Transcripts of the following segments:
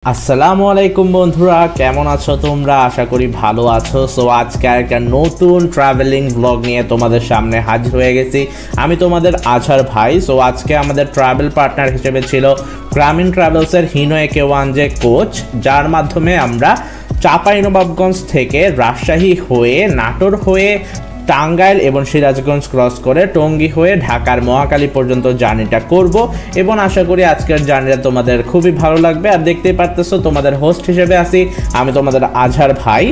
আসসালামু আলাইকুম বন্ধুরা, কেমন আছো তোমরা? আশা করি ভালো আছো। সো আজকে একটা নতুন ট্রাভেলিং ব্লগ নিয়ে তোমাদের সামনে হাজির হয়ে গেছি। আমি তোমাদের আজহার ভাই। সো আজকে আমাদের ট্রাভেল পার্টনার হিসেবে ছিল গ্রামীণ ট্রাভেলসের হিনো একে1 কোচ, যার মাধ্যমে আমরা চাঁপাইনবাবগঞ্জ থেকে রাজশাহী হয়ে নাটোর হয়ে টাঙ্গাইল এবং সিরাজগঞ্জ ক্রস করে টঙ্গী হয়ে ঢাকার মহাখালী পর্যন্ত জার্নিটা করব এবং আশা করি আজকের জার্নিটা তোমাদের খুবই ভালো লাগবে। আর দেখতেই পারতেছো তোমাদের হোস্ট হিসেবে আছি আমি তোমাদের আজহার ভাই।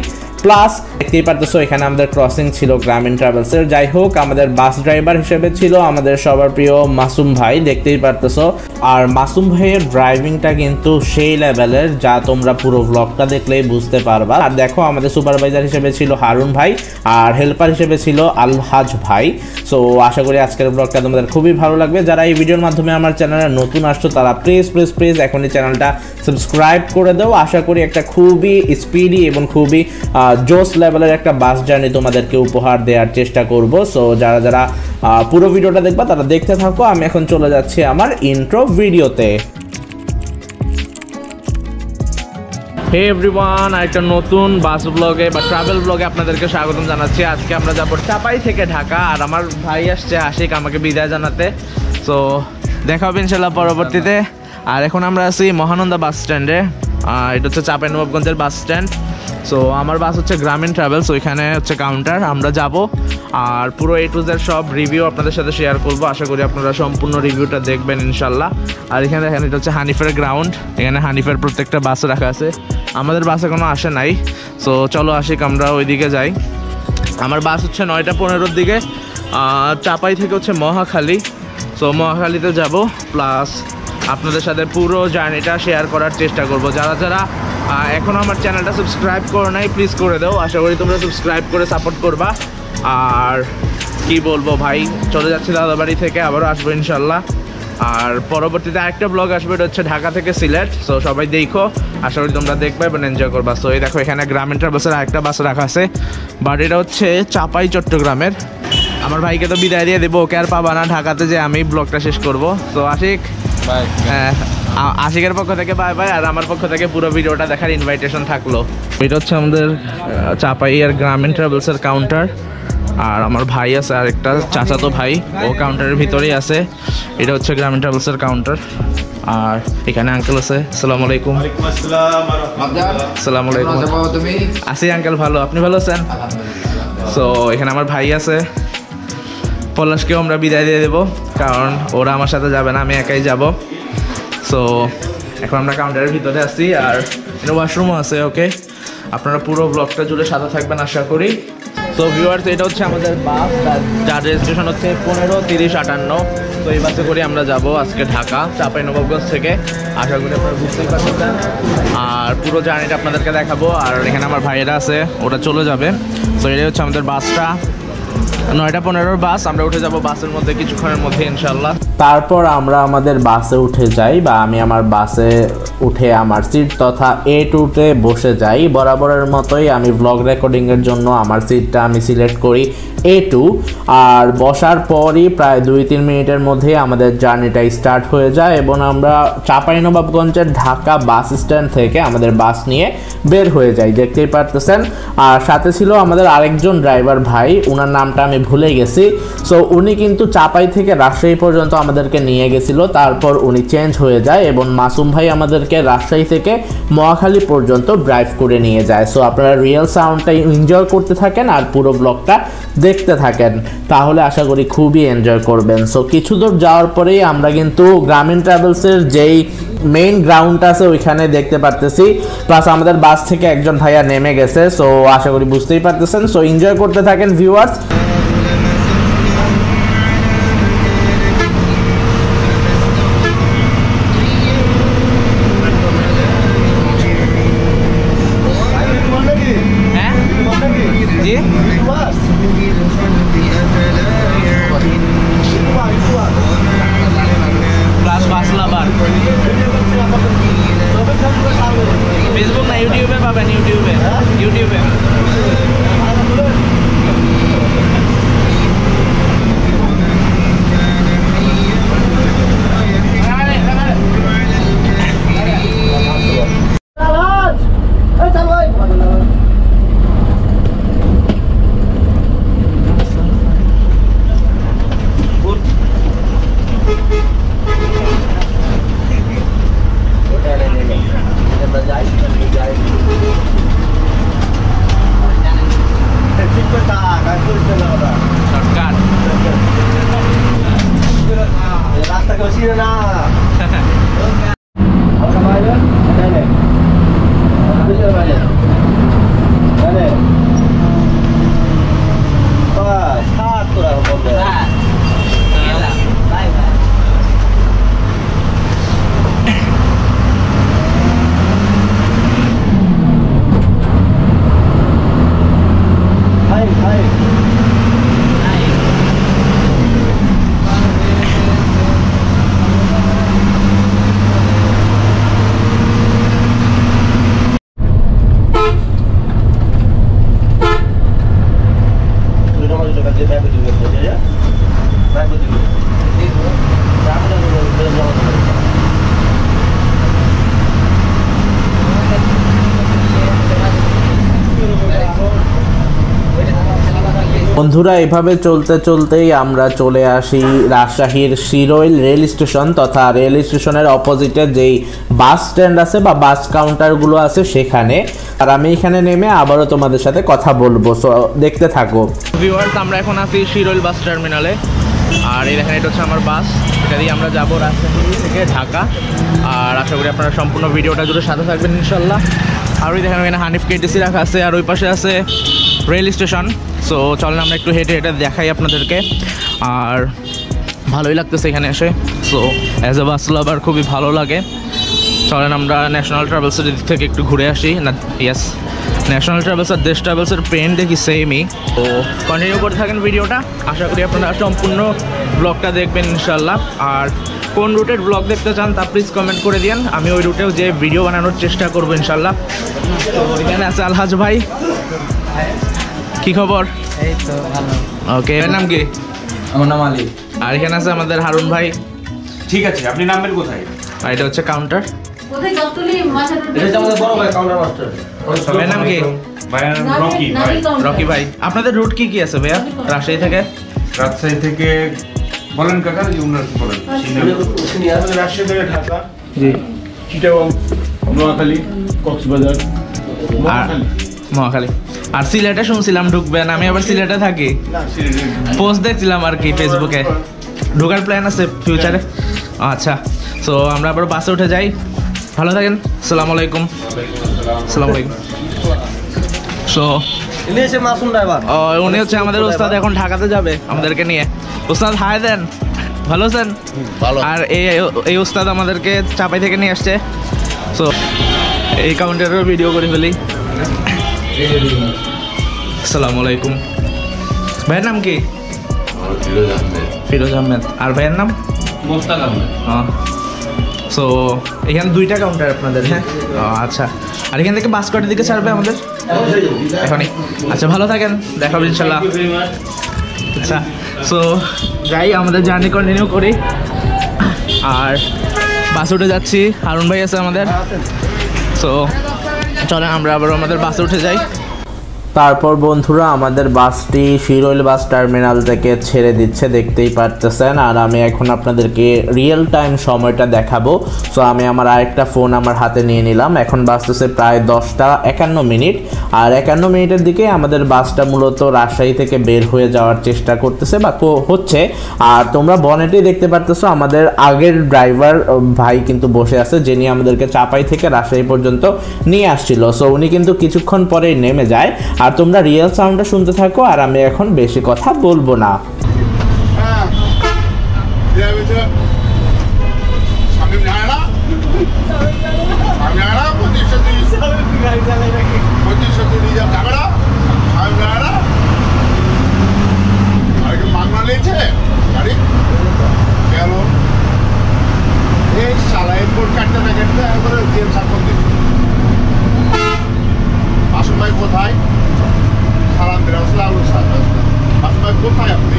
প্লাস দেখতেই পারতেছো এখানে আমাদের ক্রসিং ছিল গ্রামীণ ট্রাভেলসের। যাই হোক, আমাদের বাস ড্রাইভার হিসেবে ছিল আমাদের সবার প্রিয় মাসুম ভাই, দেখতেই পারতেছো। আর মাসুম ভাইয়ের ড্রাইভিংটা কিন্তু সেই লেভেলের, যা তোমরা পুরো ব্লগটা দেখলেই বুঝতে পারবা। আর দেখো, আমাদের সুপারভাইজার হিসেবে ছিল হারুন ভাই আর হেল্পার হিসেবে ছিল আলহাজ ভাই। সো আশা করি আজকের ব্লগটা তোমাদের খুবই ভালো লাগবে। যারা এই ভিডিওর মাধ্যমে আমার চ্যানেলে নতুন আসছো তারা প্লিজ এখনই চ্যানেলটা সাবস্ক্রাইব করে দাও। আশা করি একটা খুবই স্পিডি এবং খুবই জোস লেভেলের একটা বাস জার্নি তোমাদেরকে উপহার দেওয়ার চেষ্টা করব। সো যারা পুরো ভিডিওটা দেখবা তারা দেখতে থাকো। আমি এখন চলে যাচ্ছি আমার ইন্ট্রো ভিডিওতে। হে এভরিওয়ান, একটা নতুন বাস ব্লগে বা ট্রাভেল ব্লগে আপনাদেরকে স্বাগতম জানাচ্ছি। আজকে আমরা যাবো চাপাই থেকে ঢাকা, আর আমার ভাই আসছে আশিক আমাকে বিদায় জানাতে। সো দেখা হবে ইনশাল্লাহ পরবর্তীতে। আর এখন আমরা আছি মহানন্দা বাস স্ট্যান্ডে। এটা হচ্ছে চাঁপাইনবাবগঞ্জের বাস স্ট্যান্ড। সো আমার বাস হচ্ছে গ্রামীণ ট্রাভেলস, ওইখানে হচ্ছে কাউন্টার, আমরা যাব। আর পুরো A to Z সব রিভিউ আপনাদের সাথে শেয়ার করব। আশা করি আপনারা সম্পূর্ণ রিভিউটা দেখবেন ইনশাল্লাহ। আর এখানে এটা হচ্ছে হানিফের গ্রাউন্ড, এখানে হানিফের প্রত্যেকটা বাস রাখা আছে। আমাদের বাস এখনও আসে নাই। সো চলো আশিক আমরা ওইদিকে যাই। আমার বাস হচ্ছে 9টা 15-র দিকে, চাপাই থেকে হচ্ছে মহাখালী। সো মহাখালীতে যাব, প্লাস আপনাদের সাথে পুরো জার্নিটা শেয়ার করার চেষ্টা করব। যারা এখনও আমার চ্যানেলটা সাবস্ক্রাইব করো নাই প্লিজ করে দাও। আশা করি তোমরা সাবস্ক্রাইব করে সাপোর্ট করবা। আর কি বলবো ভাই, চলে যাচ্ছি দাদাবাড়ি থেকে, আবারও আসবো ইনশাল্লাহ। আর পরবর্তীতে আরেকটা ব্লগ আসবে, এটা হচ্ছে ঢাকা থেকে সিলেট। সো সবাই দেখো, আশা করি তোমরা দেখবে এবং এনজয় করবা। সো এই দেখো, এখানে গ্রামীণ ট্রাভেলসের আরেকটা বাস রাখা আছে, বাট এটা হচ্ছে চাপাই চট্টগ্রামের। আমার ভাইকে তো বিদায় দিয়ে দেবো, ওকে আর পাবা না ঢাকাতে, যে আমি ব্লগটা শেষ করবো। তো আশিক, আশিকের পক্ষ থেকে বাই বাই, আর আমার পক্ষ থেকে পুরো ভিডিওটা দেখার ইনভাইটেশন থাকলো। এটা হচ্ছে আমাদের চাপাই আর গ্রামীণ ট্রাভেলসের কাউন্টার। আর আমার ভাই আছে, আর একটা চাচাতো ভাই, ও কাউন্টারের ভিতরেই আছে। এটা হচ্ছে গ্রামীণ ট্রাভেলসের কাউন্টার। আর এখানে আঙ্কেল আছে। আসসালামু আলাইকুম। আসসালামু আলাইকুম। আছি আঙ্কেল, ভালো, আপনি ভালো আছেন? সো এখানে আমার ভাই আছে। পলাশকেও আমরা বিদায় দিয়ে দেবো, কারণ ওরা আমার সাথে যাবে না, আমি একাই যাব। সো এখন আমরা কাউন্টারের ভিতরে আছি, আর এটা ওয়াশরুমও আছে। ওকে, আপনারা পুরো ব্লগটা জুড়ে সাথে থাকবেন আশা করি। তো ভিউয়ার্স, এটা হচ্ছে আমাদের বাস, যার রেজিস্ট্রেশন হচ্ছে 15-30-58। তো এই বাসে করে আমরা যাব আজকে ঢাকা চাঁপাইনবাবগঞ্জ থেকে। আশা করি আপনারা বুঝতেই পারছেন। আর পুরো জার্নিটা আপনাদেরকে দেখাবো। আর এখানে আমার ভাইয়েরা আছে, ওরা চলে যাবে। তো এটাই হচ্ছে আমাদের বাসটা, 9টা 15-র বাস। আমরা উঠে যাব বাসের মধ্যে কিছুক্ষণের মধ্যে ইনশাল্লাহ। তারপর আমরা আমাদের বাসে উঠে যাই, বা আমি আমার বাসে উঠে আমার সিট তথা A2-তে বসে যাই। বরাবরের মতোই আমি ব্লগ রেকর্ডিংয়ের জন্য আমার সিটটা আমি সিলেক্ট করি A2। আর বসার পরই প্রায় 2-3 মিনিটের মধ্যে আমাদের জার্নিটা স্টার্ট হয়ে যায় এবং আমরা চাঁপাইনবাবগঞ্জের ঢাকা বাস স্ট্যান্ড থেকে আমাদের বাস নিয়ে বের হয়ে যাই, দেখতেই পারতেছেন। আর সাথে ছিল আমাদের আরেকজন ড্রাইভার ভাই, ওনার নামটা আমি ভুলে গেছি। সো উনি কিন্তু চাপাই থেকে রাজশাহী পর্যন্ত আমাদেরকে নিয়ে গেছিল, তারপর উনি চেঞ্জ হয়ে যায় এবং মাসুম ভাই আমাদেরকে রাজশাহী থেকে মহাখালী পর্যন্ত ড্রাইভ করে নিয়ে যায়। সো আপনারা রিয়েল সাউন্ডটা এনজয় করতে থাকেন আর পুরো ব্লগটা দেখতে থাকেন, তাহলে আশা করি খুবই এনজয় করবেন। সো কিছু দূর যাওয়ার পরেই আমরা কিন্তু গ্রামীণ ট্রাভেলসের যেই মেইন গ্রাউন্ড আছে ওইখানে দেখতে পারতেছি, প্লাস আমাদের বাস থেকে একজন ভাইয়া নেমে গেছে। সো আশা করি বুঝতেই পারতেছেন। সো এনজয় করতে থাকেন ভিউয়ার্স। বন্ধুরা এভাবে চলতে চলতেই আমরা চলে আসি রাজশাহীর শিরোইল রেল স্টেশন তথা রেল স্টেশনের অপোজিটে যেই বাস স্ট্যান্ড আছে বা বাস কাউন্টারগুলো আছে সেখানে। আর আমি এখানে নেমে আবারও তোমাদের সাথে কথা বলবো, সো দেখতে থাকো। ভিউয়ার্স, আমরা এখন আছি শিরোইল বাস টার্মিনালে। আর এই দেখেন, এটা হচ্ছে আমার বাস, এটা দিয়ে আমরা যাবো রাজশাহী থেকে ঢাকা। আর আশা করি আপনারা সম্পূর্ণ ভিডিওটা জুড়ে সাথে থাকবেন ইনশাল্লাহ। আর ওই দেখেন ওখানে হানিফ কেটিসি রাখা আছে, আর ওই পাশে আছে রেল স্টেশন। সো চলেন আমরা একটু হেঁটে হেঁটে দেখাই আপনাদেরকে। আর ভালোই লাগতেছে এখানে এসে। সো অ্যাজ এ বাস লাভার খুবই ভালো লাগে। চলেন আমরা ন্যাশনাল ট্রাভেলসের দিক থেকে একটু ঘুরে আসি। না, ইয়েস, ন্যাশনাল ট্রাভেলস আর দেশ ট্রাভেলসের পেন দেখি সেমই। তো কন্টিনিউ করে থাকেন ভিডিওটা, আশা করি আপনারা সম্পূর্ণ ব্লগটা দেখবেন ইনশাল্লাহ। আর কোন রুটের ব্লগ দেখতে চান তা প্লিজ কমেন্ট করে দিন, আমি ওই রুটেও যে ভিডিও বানানোর চেষ্টা করবো ইনশাল্লাহ। তো এখানে আছে আলহাজ ভাই, কি খবর? এই তো ভালো। ওকে, এর নাম কি? আমার নাম আলী। আর এখানে আছে আমাদের হারুন ভাই। ঠিক আছে, আপনি নামবেন কোথায়? আর এটা হচ্ছে কাউন্টার। এটা হচ্ছে আমাদের বড় ভাই কাউন্টার মাস্টার। ভাইয়ের নাম কি? ভাইয়া রকি ভাই। রকি ভাই, আপনাদের রুট কি কি আছে ভাইয়া রাজশাহী থেকে? রাজশাহী থেকে বলেন কাকা, যে উনার কি বলেন? রাজশাহী থেকে ঢাকা, জি, চিটাগং, নোয়াখালী, কক্সবাজার, মহাখালী। আর সিলেটে শুনছিলাম ঢুকবেন, আমি আবার সিলেটে থাকি, পোস্ট দেখছিলাম আর কি ফেসবুকে। ঢোকার প্ল্যান আছে ফিউচারে? আচ্ছা, সো আমরা আবার বাসে উঠে যাই। ভালো থাকেন, আসসালামু আলাইকুম। আসসালামু আলাইকুম। সো ইনি এসে মাসুম ড্রাইভার। উনি হচ্ছে আমাদের ওস্তাদ, এখন ঢাকাতে যাবে আমাদেরকে নিয়ে। ওস্তাদ হাই দেন, ভালো আছেন? আর এই ওস্তাদ আমাদেরকে চাপাই থেকে নিয়ে আসছে। সো এই কাউন্টারের ভিডিও করে ফেলি। আসসালামু আলাইকুম। ভাইয়ের নাম কি? ফিরোজ আহমেদ। আর ভাইয়ের নাম? মোস্তাক আহমেদ। সো এখানে দুইটা কাউন্টার আপনাদের? হ্যাঁ, আচ্ছা। আর এখান থেকে বাস কটার দিকে ছাড়বে আমাদের? এখনই? আচ্ছা, ভালো থাকেন, দেখা হবে ইনশাল্লাহ। আচ্ছা, সো যাই, আমাদের জার্নি কন্টিনিউ করি। আর বাসে উঠে যাচ্ছি, হারুন ভাই আছে আমাদের। সো চলেন আমরা আবার আমাদের বাসে উঠে যাই। তারপর বন্ধুরা আমাদের বাসটি শিরোইল বাস টার্মিনাল থেকে ছেড়ে দিচ্ছে, দেখতেই পারতেছেন। আর আমি এখন আপনাদেরকে রিয়েল টাইম সময়টা দেখাবো। সো আমি আমার আরেকটা ফোন আমার হাতে নিয়ে নিলাম। এখন বাসতেছে প্রায় 10:51। আর 51 মিনিটের দিকে আমাদের বাসটা মূলত রাজশাহী থেকে বের হয়ে যাওয়ার চেষ্টা করতেছে বা হচ্ছে। আর তোমরা বনেটেই দেখতে পারতেছো আমাদের আগের ড্রাইভার ভাই কিন্তু বসে আছে, যিনি আমাদেরকে চাপাই থেকে রাজশাহী পর্যন্ত নিয়ে আসছিল। সো উনি কিন্তু কিছুক্ষণ পরেই নেমে যায়। আর তোমরা রিয়েল সাউন্ডটা শুনতে থাকো, আর আমি এখন বেশি কথা বলবো না। কোথায় সালাম দিলাম, আসসালামু আলাইকুম। কোথায় আপনি?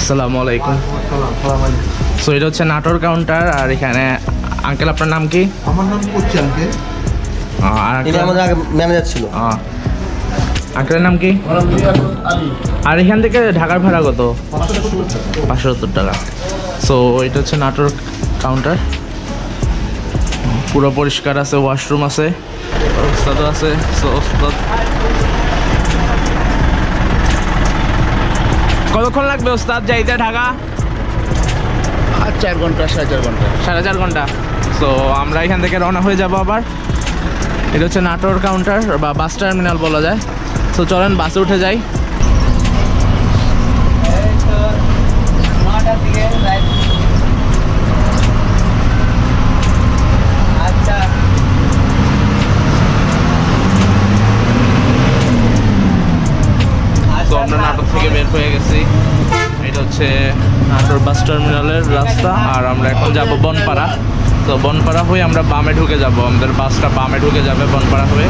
আসসালামু আলাইকুম। সো এটা হচ্ছে নাটোর কাউন্টার। আর এখানে আঙ্কেল আপনার নাম কি? আমার নাম করছি আঙ্কেল। এটা আমাদের আগে ম্যানেজার ছিল। আঙ্কেলের নাম কি? আর এখান থেকে ঢাকার ভাড়া কত? 570 টাকা। সো এটা হচ্ছে নাটোর কাউন্টার। পুরো পরিষ্কার আছে, ওয়াশরুম আছে, ওস্তাদও আছে। সো ওস্তাদ কতক্ষণ লাগবে ওস্তাদ যাইতে ঢাকা? 4 ঘন্টা 4.5 ঘন্টা। 4.5 ঘন্টা। সো আমরা এখান থেকে রওনা হয়ে যাব আবার। এটা হচ্ছে নাটোর কাউন্টার বা বাস টার্মিনাল বলা যায়। সো চলেন বাসে উঠে যাই। তো আমরা নাটোর থেকে বের হয়ে গেছি। এটা হচ্ছে নাটোর বাস টার্মিনালের রাস্তা। আর আমরা এখন যাব বনপাড়া। তো বনপাড়া হয়ে আমরা বামে ঢুকে যাব, আমাদের বাসটা বামে ঢুকে যাবে বনপাড়া হয়ে।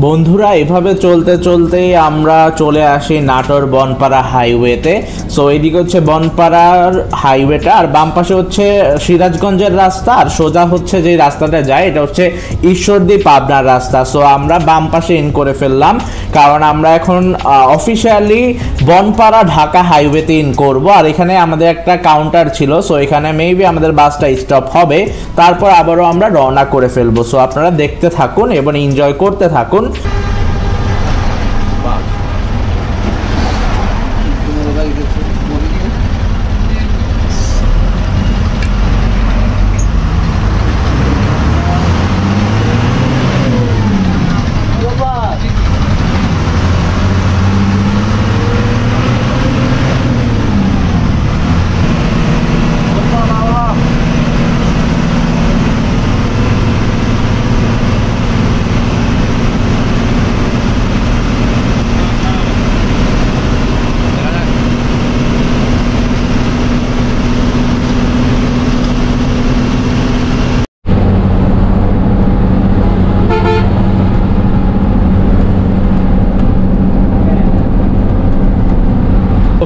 বন্ধুরা এভাবে চলতে চলতেই আমরা চলে আসি নাটোর বনপাড়া হাইওয়েতে। সো এইদিকে হচ্ছে বনপাড়ার হাইওয়েটা, আর বাম পাশে হচ্ছে সিরাজগঞ্জের রাস্তা, আর সোজা হচ্ছে যে রাস্তাটা যায় এটা হচ্ছে ঈশ্বরদী পাবনার রাস্তা। সো আমরা বাম পাশে ইন করে ফেললাম, কারণ আমরা এখন অফিসিয়ালি বনপাড়া ঢাকা হাইওয়েতে ইন করব। আর এখানে আমাদের একটা কাউন্টার ছিল, সো এখানে মেবি আমাদের বাসটা স্টপ হবে, তারপর আবারও আমরা রওনা করে ফেলবো। সো আপনারা দেখতে থাকুন এবং এনজয় করতে থাকুন।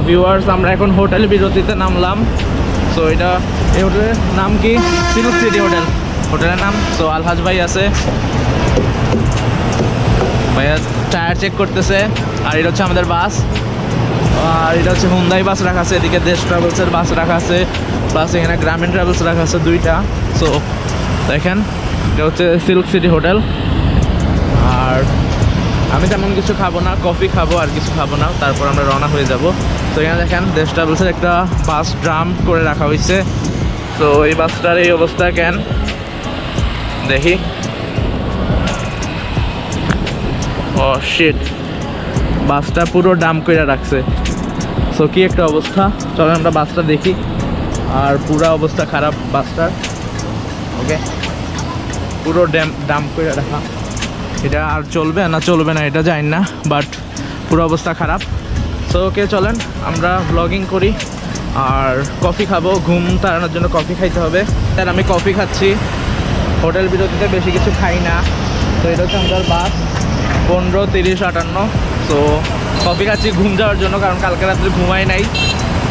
ভিউয়ার্স আমরা এখন হোটেল বিরতিতে নামলাম। সো এটা এই হোটেলের নাম কি? সিল্ক সিটি হোটেল, হোটেলের নাম। সো আলহাজ ভাই আছে, ভাইয়া টায়ার চেক করতেছে। আর এটা হচ্ছে আমাদের বাস, আর এটা হচ্ছে হুন্দাই বাস রাখা আছে, এদিকে দেশ ট্রাভেলসের বাস রাখা আছে, প্লাস এখানে গ্রামীণ ট্রাভেলস রাখা আছে 2টা। সো দেখেন এটা হচ্ছে সিল্ক সিটি হোটেল। আর আমি তেমন কিছু খাবো না, কফি খাবো আর কিছু খাবো না, তারপর আমরা রওনা হয়ে যাব। তো এখানে দেখেন দেশ ট্রাভেলসের একটা বাস ড্রাম করে রাখা হয়েছে। তো এই বাসটার এই অবস্থা কেন দেখি। ও শিট, বাসটা পুরো ডাম করে রাখছে। সো কি একটা অবস্থা, চলো আমরা বাসটা দেখি। আর পুরো অবস্থা খারাপ বাসটার। ওকে, পুরো ডাম করে রাখা। এটা আর চলবে না চলবে না এটা জানি না, বাট পুরো অবস্থা খারাপ। সো ওকে চলেন আমরা ব্লগিং করি আর কফি খাবো, ঘুম তাড়ানোর জন্য কফি খাইতে হবে। আর আমি কফি খাচ্ছি, হোটেল বিরতিতে বেশি কিছু খাই না। তো এটা হচ্ছে আমাদের বাস 15, 30, 58। সো কফি খাচ্ছি ঘুম যাওয়ার জন্য, কারণ কালকে রাত্রে ঘুমাই নাই।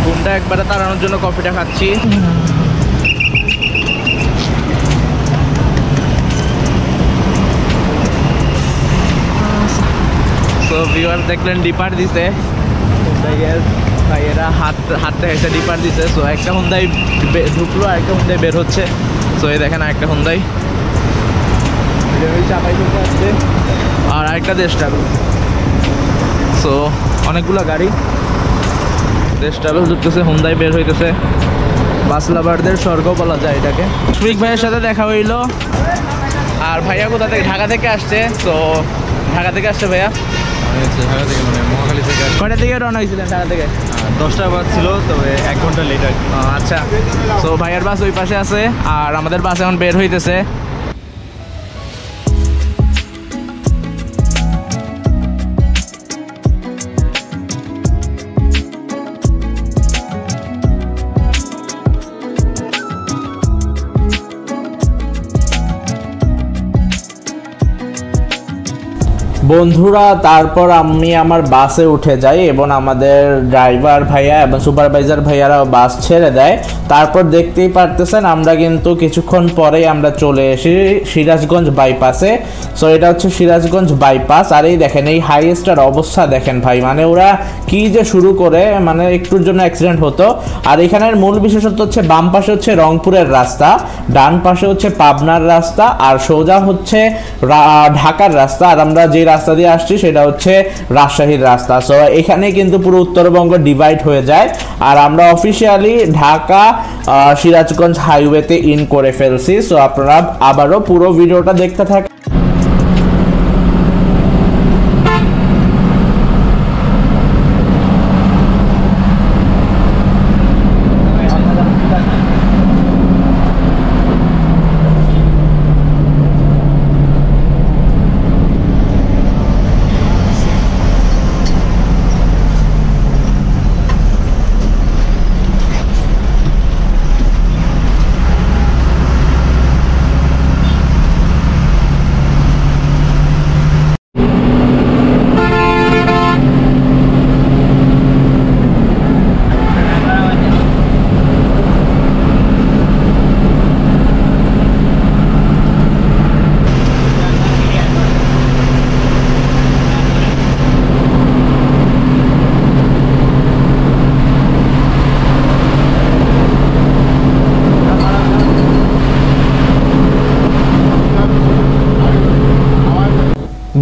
ঘুমটা একবারে তাড়ানোর জন্য কফিটা খাচ্ছি। তো ভিউয়ার দেখলেন ডিপার দিছে, ভাইয়েরা হাতটা এসে ডিপার দিছে। সো একটা হুন্দাই ঢুকলো আর একটা হুন্দাই বের হচ্ছে। সো এই দেখেন একটা হুন্দাই চাপাই ঢুকে আসছে, আর আরেকটা দেশ ট্রাভেল। সো অনেকগুলো গাড়ি দেশ ট্রাভেল ঢুকতেছে, হুন্দাই বের হইতেছে। বাস লাভারদের স্বর্গ বলা যায় এটাকে। মুশফিক ভাইয়ের সাথে দেখা হইলো। আর ভাইয়া কোথা থেকে? ঢাকা থেকে আসছে। তো ঢাকা থেকে আসছে ভাইয়া, ঢাকা থেকে মানে মহাখালী থেকে থেকে। কয়টা থেকে রওনা হয়েছিলেন ঢাকা থেকে? 10টা বাস ছিল, তবে 1 ঘন্টা লেট আর কি। আচ্ছা, তো ভাইয়ের বাস ওই পাশে আছে আর আমাদের বাস এখন বের হইতেছে। বন্ধুরা তারপর আমি আমার বাসে উঠে যাই এবং আমাদের ড্রাইভার ভাইয়া এবং সুপারভাইজার ভাইয়ারাও বাস ছেড়ে দেয়। তারপর দেখতেই পারতেছেন আমরা কিন্তু কিছুক্ষণ পরেই আমরা চলে এসি সিরাজগঞ্জ বাইপাসে। সো এটা হচ্ছে সিরাজগঞ্জ বাইপাস। আর এই দেখেন এই হাইওয়েটার অবস্থা দেখেন ভাই, মানে ওরা কি যে শুরু করে, মানে একটুর জন্য অ্যাক্সিডেন্ট হতো। আর এখানের মূল বিশেষত্ব হচ্ছে বাম পাশে হচ্ছে রংপুরের রাস্তা, ডান পাশে হচ্ছে পাবনার রাস্তা, আর সোজা হচ্ছে ঢাকার রাস্তা। আর আমরা যে রাস্তা দিয়ে আসছি সেটা হচ্ছে রাজশাহীর রাস্তা। সো এখানে কিন্তু পুরো উত্তরবঙ্গ ডিভাইড হয়ে যায়। আর আমরা অফিসিয়ালি ঢাকা সিরাজগঞ্জ হাইওয়েতে ইন করে ফেলছি। সো আপনারা আবারও পুরো ভিডিওটা দেখতে থাকেন।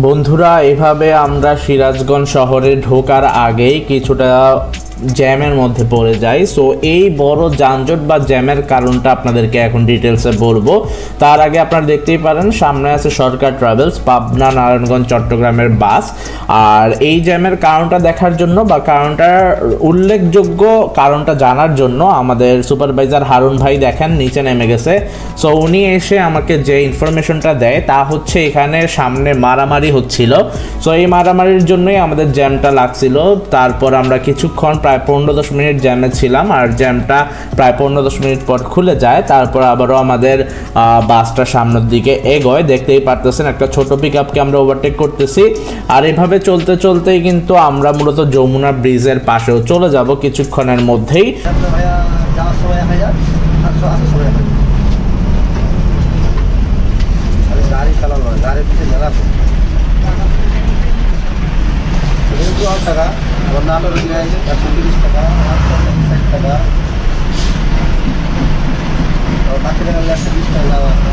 বন্ধুরা এভাবে আমরা সিরাজগঞ্জ শহরে ঢোকার আগেই কিছুটা জ্যামের মধ্যে পড়ে যাই। সো এই বড় যানজট বা জ্যামের কারণটা আপনাদেরকে এখন ডিটেলসে বলবো। তার আগে আপনারা দেখতেই পারেন সামনে আছে সরকার ট্রাভেলস, পাবনা, নারায়ণগঞ্জ, চট্টগ্রামের বাস। আর এই জ্যামের কারণটা দেখার জন্য বা কারণটার উল্লেখযোগ্য কারণটা জানার জন্য আমাদের সুপারভাইজার হারুন ভাই দেখেন নিচে নেমে গেছে। সো উনি এসে আমাকে যে ইনফরমেশনটা দেয় তা হচ্ছে এখানে সামনে মারামারি হচ্ছিল। সো এই মারামারির জন্যই আমাদের জ্যামটা লাগছিল। তারপর আমরা কিছুক্ষণ প্রায় 15-10 মিনিট জ্যামে ছিলাম, আর জ্যামটা প্রায় 15-10 মিনিট পর খুলে যায়। তারপর আবারও আমাদের বাসটা সামনের দিকে এগোয়। দেখতেই পারতেছেন একটা ছোট পিকআপকে আমরা ওভারটেক করতেছি। আর এভাবে চলতে চলতেই কিন্তু আমরা মূলত যমুনা ব্রিজের পাশেও চলে যাব কিছুক্ষণের মধ্যেই। যাওয়ার সময় 1000 আর আসার সময় 1000। গাড়ি চালানো, গাড়ির পিছনে মেলা টাকা, আবার নাটোর 130 টাকা, 60 টাকা, বাকি টাকা 120 টাকা আছে।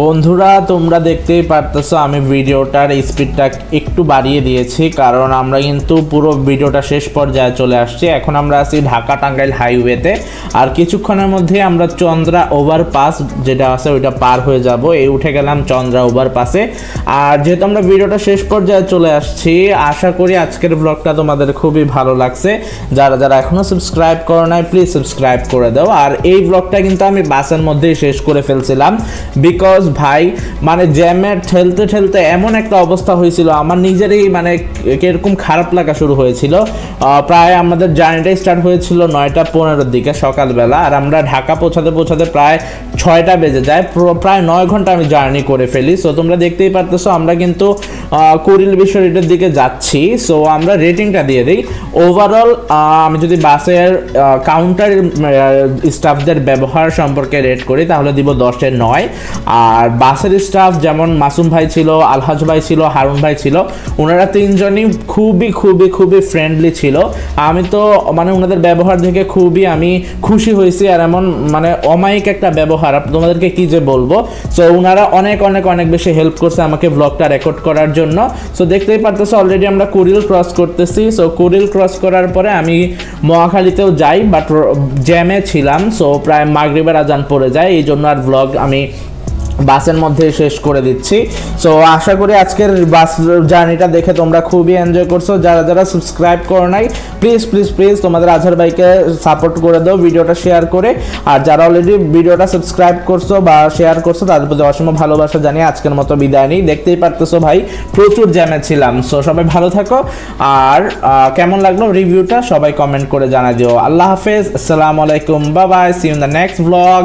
বন্ধুরা তোমরা দেখতেই পারতেছো আমি ভিডিওটার স্পিডটা একটু বাড়িয়ে দিয়েছি, কারণ আমরা কিন্তু পুরো ভিডিওটা শেষ পর্যায়ে চলে আসছি। এখন আমরা আছি ঢাকা টাঙ্গাইল হাইওয়েতে, আর কিছুক্ষণের মধ্যে আমরা চন্দ্রা ওভারপাস যেটা আছে ওইটা পার হয়ে যাব। এই উঠে গেলাম চন্দ্রা ওভারপাসে। আর যেহেতু আমরা ভিডিওটা শেষ পর্যায়ে চলে আসছি, আশা করি আজকের ব্লগটা তোমাদের খুবই ভালো লাগছে। যারা যারা এখনো সাবস্ক্রাইব করো নাই প্লিজ সাবস্ক্রাইব করে দাও। আর এই ব্লগটা কিন্তু আমি বাসের মধ্যেই শেষ করে ফেলছিলাম, বিকজ ভাই মানে জ্যামে ঠেলতে ঠেলতে এমন একটা অবস্থা হয়েছিল আমার নিজেরই মানে কিরকম খারাপ লাগা শুরু হয়েছিল। প্রায় আমাদের জার্নিটাই স্টার্ট হয়েছিল 9:15 দিকে সকালবেলা, আর আমরা ঢাকা পৌঁছাতে পৌঁছাতে প্রায় 6টা বেজে যায়। প্রায় 9 ঘন্টা আমি জার্নি করে ফেলি। সো তোমরা দেখতেই পারতেছো আমরা কিন্তু কুড়িল বিশ্ব রেটের দিকে যাচ্ছি। সো আমরা রেটিংটা দিয়ে দিই। ওভারঅল আমি যদি বাসের কাউন্টার স্টাফদের ব্যবহার সম্পর্কে রেট করি তাহলে দিব 10-এ 9। আর বাসের স্টাফ যেমন মাসুম ভাই ছিল, আলহাজ ভাই ছিল, হারুন ভাই ছিল, ওনারা তিনজনই খুবই খুবই খুবই ফ্রেন্ডলি ছিল। আমি তো মানে ওনাদের ব্যবহার দেখে খুবই আমি খুশি হয়েছি। আর এমন মানে অমায়িক একটা ব্যবহার তোমাদেরকে কি যে বলবো। সো ওনারা অনেক অনেক অনেক বেশি হেল্প করছে আমাকে ব্লগটা রেকর্ড করার জন্য। সো দেখতেই পারতেছো অলরেডি আমরা কুড়িল ক্রস করতেছি। সো কুড়িল ক্রস করার পরে আমি মহাখালীতেও যাই, বাট জ্যামে ছিলাম। সো প্রায় মাগরিবের আজান পড়ে যায়, এই জন্য আর ব্লগ আমি বাসের মধ্যে শেষ করে দিচ্ছি। সো আশা করি আজকের বাস জার্নিটা দেখে তোমরা খুবই এনজয় করছো। যারা যারা সাবস্ক্রাইব করো নাই প্লিজ প্লিজ প্লিজ তোমাদের আজহার ভাইকে সাপোর্ট করে দাও ভিডিওটা শেয়ার করে। আর যারা অলরেডি ভিডিওটা সাবস্ক্রাইব করছো বা শেয়ার করছো তাদের প্রতি অসীম ভালোবাসা জানিয়ে আজকের মতো বিদায় নিই। দেখতেই পারতেছো ভাই প্রচুর জ্যামে ছিলাম। সো সবাই ভালো থাকো। আর কেমন লাগলো রিভিউটা সবাই কমেন্ট করে জানা দিও। আল্লাহ হাফেজ, আসসালামু আলাইকুম, bye bye, see you in the next blog.